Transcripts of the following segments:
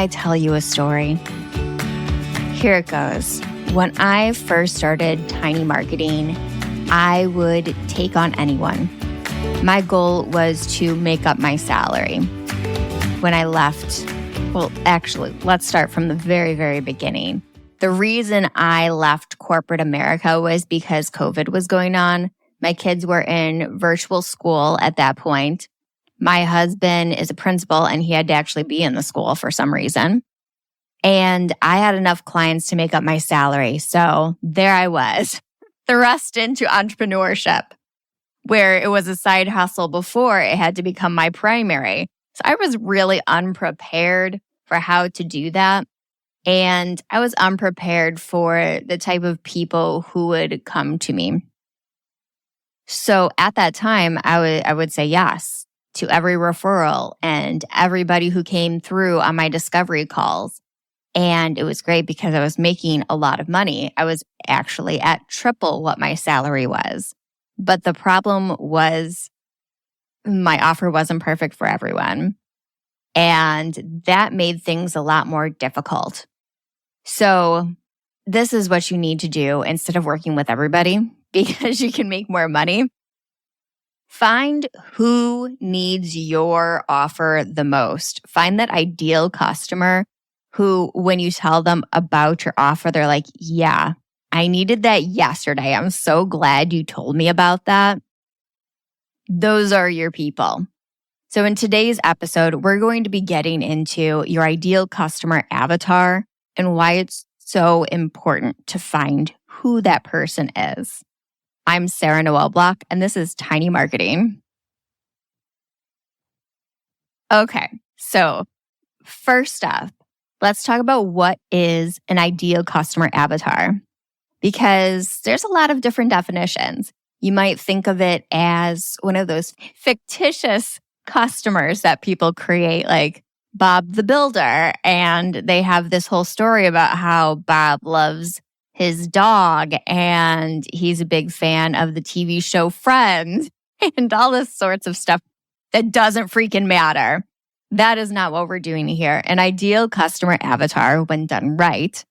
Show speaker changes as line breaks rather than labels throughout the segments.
I tell you a story? Here it goes. When I first started Tiny Marketing, I would take on anyone. My goal was to make up my salary. When I left, well, actually, let's start from the very, very beginning. The reason I left corporate America was because COVID was going on. My kids were in virtual school at that point. My husband is a principal and he had to actually be in the school for some reason. And I had enough clients to make up my salary. So there I was, thrust into entrepreneurship, where it was a side hustle before it had to become my primary. So I was really unprepared for how to do that. And I was unprepared for the type of people who would come to me. So at that time, I would say yes to every referral and everybody who came through on my discovery calls. And it was great because I was making a lot of money. I was actually at triple what my salary was. But the problem was my offer wasn't perfect for everyone. And that made things a lot more difficult. So this is what you need to do instead of working with everybody because you can make more money. Find who needs your offer the most. Find that ideal customer who, when you tell them about your offer, they're like, yeah, I needed that yesterday. I'm so glad you told me about that. Those are your people. So in today's episode, we're going to be getting into your ideal customer avatar and why it's so important to find who that person is. I'm Sarah Noel Block, and this is Tiny Marketing. Okay, so first up, let's talk about what is an ideal customer avatar, because there's a lot of different definitions. You might think of it as one of those fictitious customers that people create, like Bob the Builder, and they have this whole story about how Bob loves his dog and he's a big fan of the TV show Friends and all this sorts of stuff that doesn't freaking matter. That is not what we're doing here. An ideal customer avatar, when done right,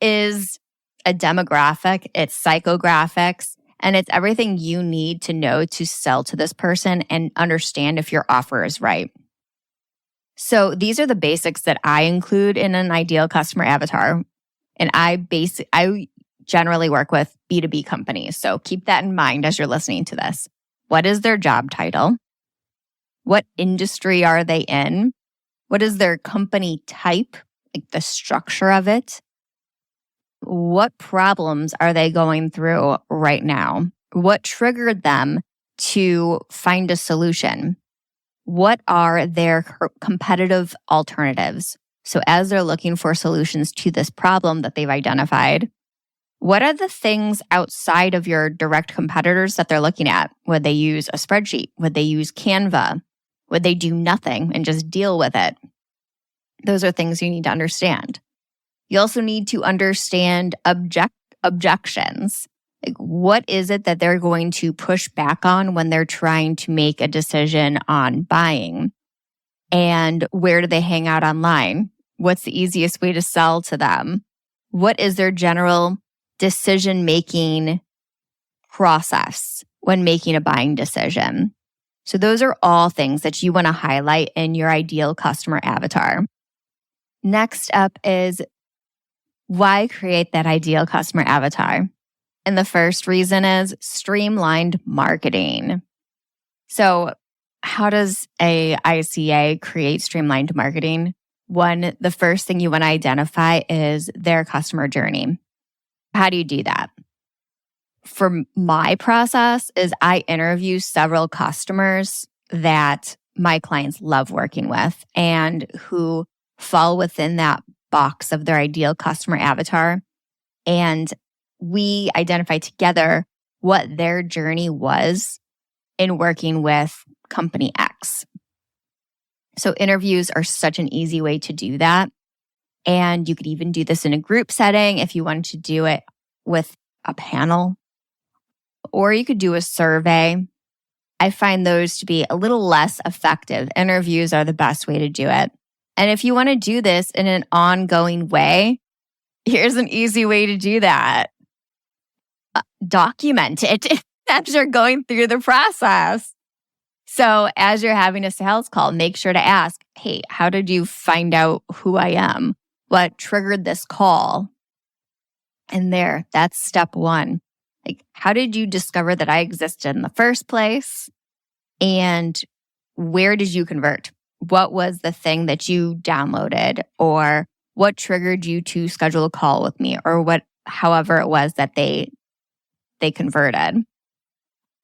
is a demographic, it's psychographics, and it's everything you need to know to sell to this person and understand if your offer is right. So these are the basics that I include in an ideal customer avatar. And I generally work with B2B companies. So keep that in mind as you're listening to this. What is their job title? What industry are they in? What is their company type, like the structure of it? What problems are they going through right now? What triggered them to find a solution? What are their competitive alternatives? So as they're looking for solutions to this problem that they've identified, what are the things outside of your direct competitors that they're looking at? Would they use a spreadsheet? Would they use Canva? Would they do nothing and just deal with it? Those are things you need to understand. You also need to understand objections. Like, what is it that they're going to push back on when they're trying to make a decision on buying? And where do they hang out online? What's the easiest way to sell to them? What is their general decision-making process when making a buying decision? So those are all things that you want to highlight in your ideal customer avatar. Next up is why create that ideal customer avatar? And the first reason is streamlined marketing. So how does a ICA create streamlined marketing? One, the first thing you want to identify is their customer journey. How do you do that? For my process is I interview several customers that my clients love working with and who fall within that box of their ideal customer avatar. And we identify together what their journey was in working with company X. So interviews are such an easy way to do that. And you could even do this in a group setting if you wanted to do it with a panel. Or you could do a survey. I find those to be a little less effective. Interviews are the best way to do it. And if you want to do this in an ongoing way, here's an easy way to do that. Document it as you're going through the process. So as you're having a sales call, make sure to ask, hey, how did you find out who I am? What triggered this call? And that's step one. Like, how did you discover that I existed in the first place? And where did you convert? What was the thing that you downloaded, or what triggered you to schedule a call with me, or however it was that they converted?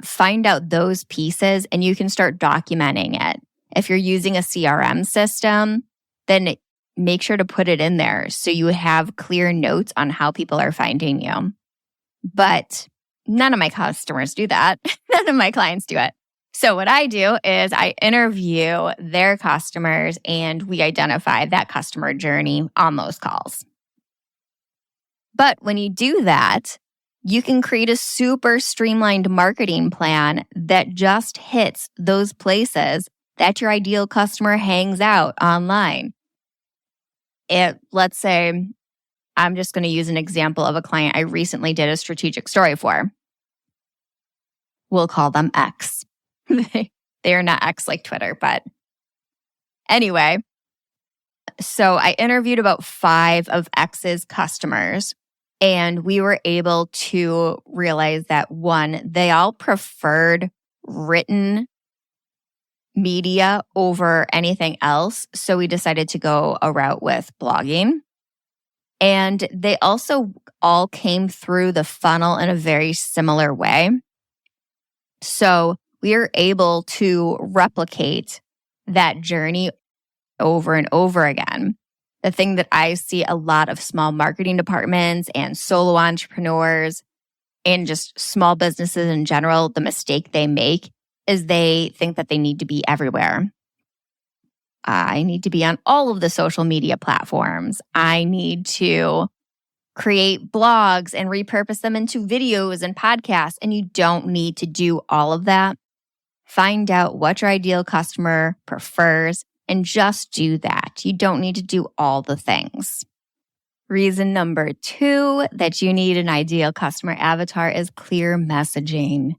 Find out those pieces and you can start documenting it. If you're using a CRM system, then make sure to put it in there so you have clear notes on how people are finding you. But none of my customers do that. None of my clients do it. So what I do is I interview their customers and we identify that customer journey on those calls. But when you do that, you can create a super streamlined marketing plan that just hits those places that your ideal customer hangs out online. Let's say, I'm just going to use an example of a client I recently did a strategic story for. We'll call them X. They are not X like Twitter, but anyway. So I interviewed about 5 of X's customers, and we were able to realize that 1, they all preferred written media over anything else. So we decided to go a route with blogging. And they also all came through the funnel in a very similar way. So we are able to replicate that journey over and over again. The thing that I see a lot of small marketing departments and solo entrepreneurs and just small businesses in general, the mistake they make is they think that they need to be everywhere. I need to be on all of the social media platforms. I need to create blogs and repurpose them into videos and podcasts. And you don't need to do all of that. Find out what your ideal customer prefers and just do that. You don't need to do all the things. Reason number 2 that you need an ideal customer avatar is clear messaging.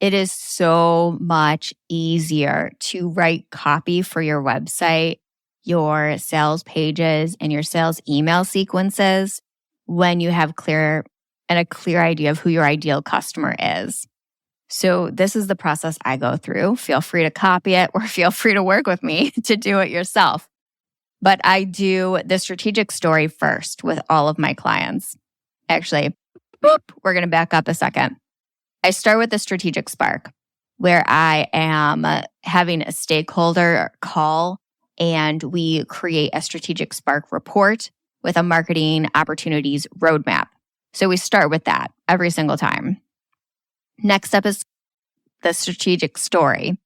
It is so much easier to write copy for your website, your sales pages, and your sales email sequences when you have a clear idea of who your ideal customer is. So this is the process I go through. Feel free to copy it or feel free to work with me to do it yourself. But I do the strategic story first with all of my clients. Actually, we're going to back up a second. I start with the strategic spark, where I am having a stakeholder call and we create a strategic spark report with a marketing opportunities roadmap. So we start with that every single time. Next up is the strategic story.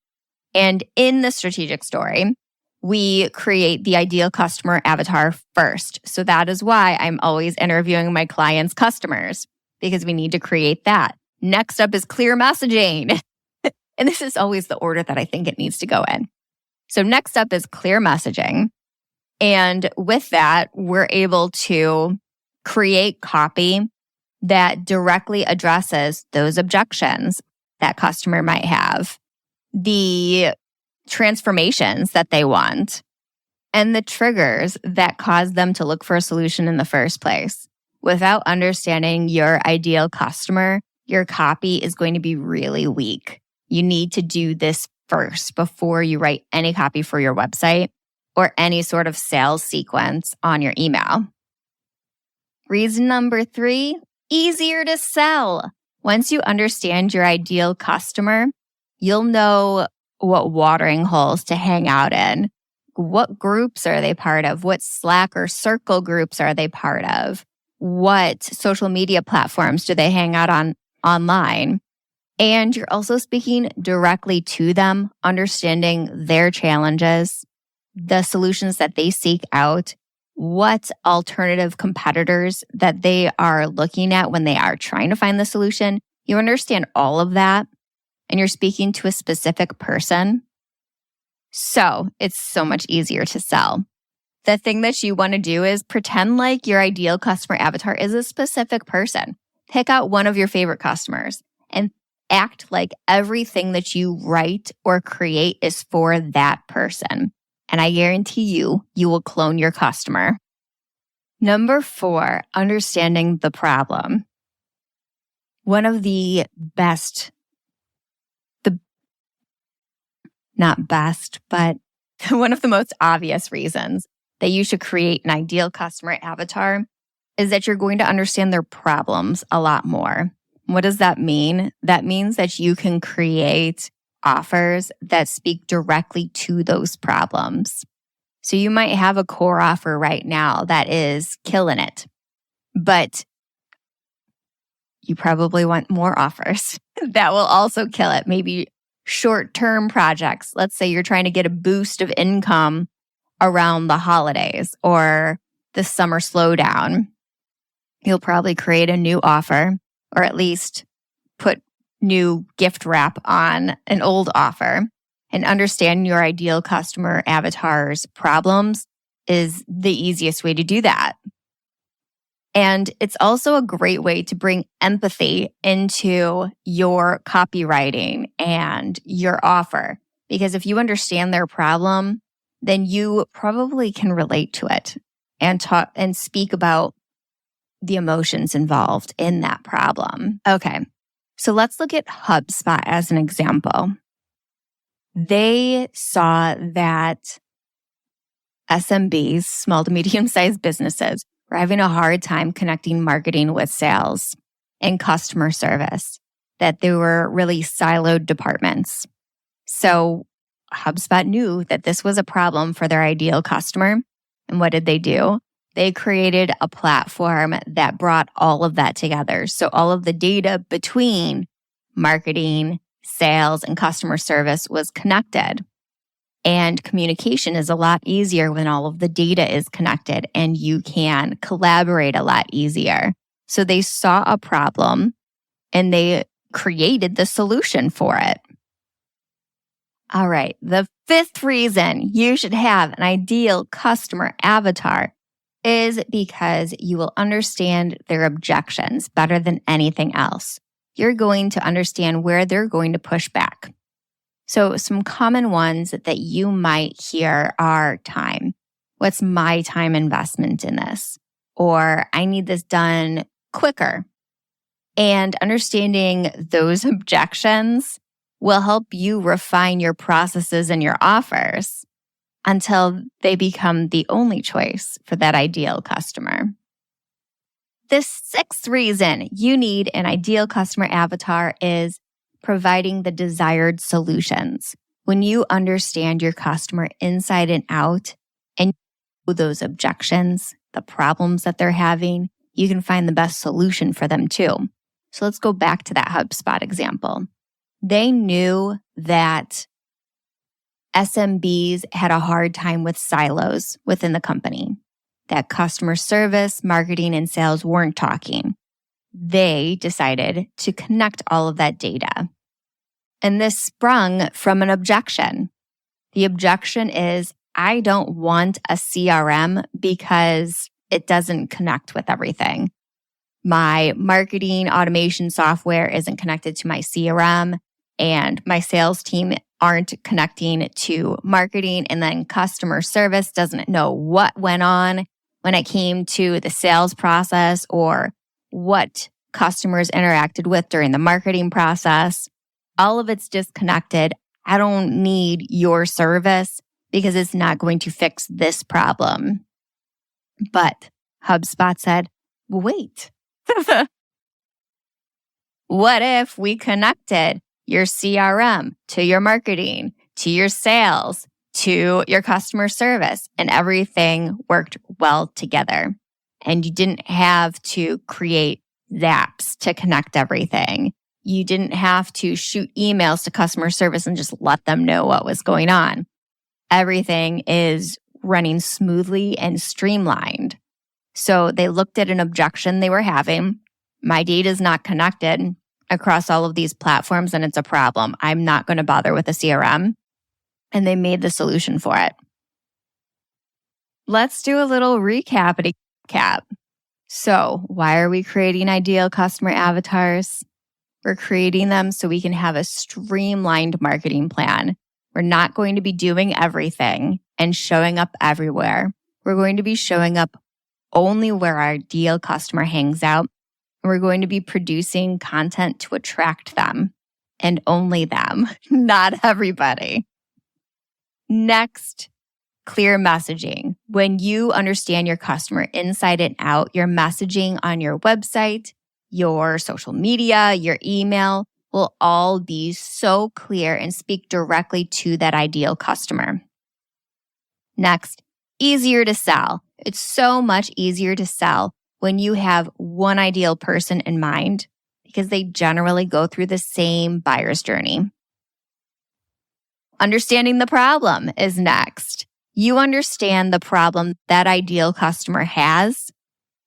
And in the strategic story, we create the ideal customer avatar first. So that is why I'm always interviewing my clients' customers, because we need to create that. Next up is clear messaging. And this is always the order that I think it needs to go in. So next up is clear messaging. And with that, we're able to create copy that directly addresses those objections that customer might have, the transformations that they want, and the triggers that cause them to look for a solution in the first place. Without understanding your ideal customer, your copy is going to be really weak. You need to do this first before you write any copy for your website or any sort of sales sequence on your email. Reason number 3, easier to sell. Once you understand your ideal customer, you'll know what watering holes to hang out in. What groups are they part of? What Slack or Circle groups are they part of? What social media platforms do they hang out on online? And you're also speaking directly to them, understanding their challenges, the solutions that they seek out, what alternative competitors that they are looking at when they are trying to find the solution. You understand all of that, and you're speaking to a specific person. So it's so much easier to sell. the thing that you want to do is pretend like your ideal customer avatar is a specific person. Pick out one of your favorite customers and act like everything that you write or create is for that person. And I guarantee you will clone your customer. Number 4, understanding the problem. One of the best, not best, but one of the most obvious reasons that you should create an ideal customer avatar is that you're going to understand their problems a lot more. What does that mean? That means that you can create offers that speak directly to those problems. So you might have a core offer right now that is killing it, but you probably want more offers that will also kill it. Maybe short-term projects. Let's say you're trying to get a boost of income around the holidays or the summer slowdown. You'll probably create a new offer, or at least put new gift wrap on an old offer. And understand your ideal customer avatar's problems is the easiest way to do that. And it's also a great way to bring empathy into your copywriting and your offer. Because if you understand their problem, then you probably can relate to it and talk and speak about the emotions involved in that problem. Okay, so let's look at HubSpot as an example. They saw that SMBs, small to medium-sized businesses, were having a hard time connecting marketing with sales and customer service, that they were really siloed departments. So HubSpot knew that this was a problem for their ideal customer. And what did they do? They created a platform that brought all of that together. So all of the data between marketing, sales, and customer service was connected. And communication is a lot easier when all of the data is connected and you can collaborate a lot easier. So they saw a problem and they created the solution for it. All right, the 5th reason you should have an ideal customer avatar is because you will understand their objections better than anything else. You're going to understand where they're going to push back. So some common ones that you might hear are time. What's my time investment in this? Or I need this done quicker. And understanding those objections will help you refine your processes and your offers until they become the only choice for that ideal customer. The 6th reason you need an ideal customer avatar is providing the desired solutions. When you understand your customer inside and out and those objections, the problems that they're having, you can find the best solution for them too. So let's go back to that HubSpot example. They knew that SMBs had a hard time with silos within the company, that customer service, marketing, and sales weren't talking. They decided to connect all of that data. And this sprung from an objection. The objection is, I don't want a CRM because it doesn't connect with everything. My marketing automation software isn't connected to my CRM, and my sales team aren't connecting to marketing, and then customer service doesn't know what went on when it came to the sales process or what customers interacted with during the marketing process. All of it's disconnected. I don't need your service because it's not going to fix this problem. But HubSpot said, wait, what if we connected your CRM to your marketing, to your sales, to your customer service, and everything worked well together? And you didn't have to create zaps to connect everything. You didn't have to shoot emails to customer service and just let them know what was going on. Everything is running smoothly and streamlined. So they looked at an objection they were having. My data is not connected across all of these platforms and it's a problem. I'm not going to bother with a CRM. And they made the solution for it. let's do a little recap. So, why are we creating ideal customer avatars? We're creating them so we can have a streamlined marketing plan. We're not going to be doing everything and showing up everywhere. We're going to be showing up only where our ideal customer hangs out. And we're going to be producing content to attract them and only them, not everybody. Next, clear messaging. When you understand your customer inside and out, your messaging on your website, your social media, your email will all be so clear and speak directly to that ideal customer. Next, easier to sell. It's so much easier to sell when you have one ideal person in mind because they generally go through the same buyer's journey. Understanding the problem is next. You understand the problem that ideal customer has,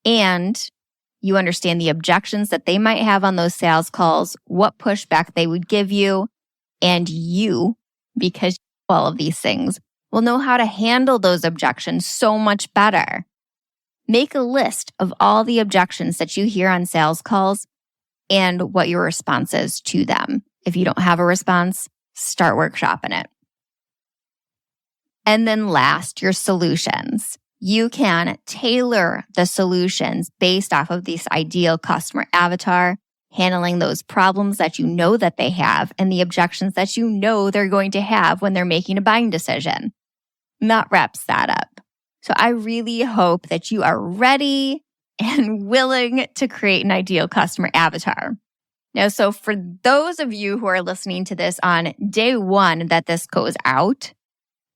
and you understand the objections that they might have on those sales calls, what pushback they would give you, and you, because you know all of these things, will know how to handle those objections so much better. Make a list of all the objections that you hear on sales calls and what your response is to them. If you don't have a response, start workshopping it. And then last, your solutions. You can tailor the solutions based off of this ideal customer avatar, handling those problems that you know that they have and the objections that you know they're going to have when they're making a buying decision. And that wraps that up. So I really hope that you are ready and willing to create an ideal customer avatar. Now, so for those of you who are listening to this on day one that this goes out,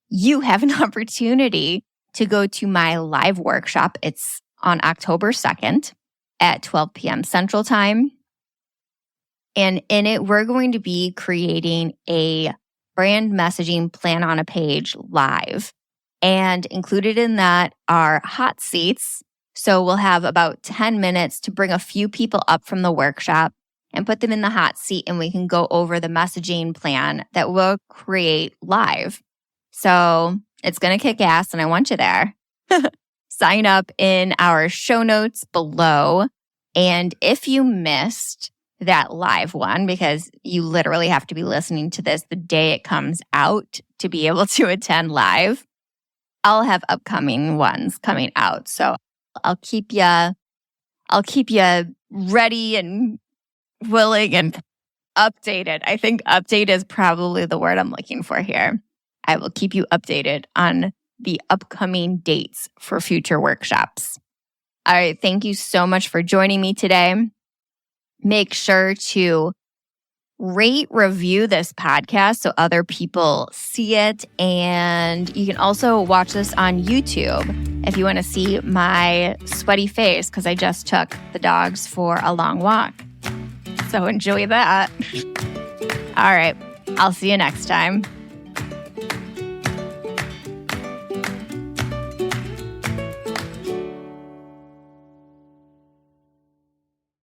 you have an opportunity to go to my live workshop. It's on October 2nd at 12 p.m. Central Time. And in it, we're going to be creating a brand messaging plan on a page live. And included in that are hot seats. So we'll have about 10 minutes to bring a few people up from the workshop and put them in the hot seat, and we can go over the messaging plan that we'll create live. So it's going to kick ass, and I want you there. Sign up in our show notes below. And if you missed that live one, because you literally have to be listening to this the day it comes out to be able to attend live, I'll have upcoming ones coming out. So I'll keep you ready and willing and updated. I think update is probably the word I'm looking for here. I will keep you updated on the upcoming dates for future workshops. All right, thank you so much for joining me today. Make sure to rate, review this podcast so other people see it. And you can also watch this on YouTube if you want to see my sweaty face because I just took the dogs for a long walk. So enjoy that. All right, I'll see you next time.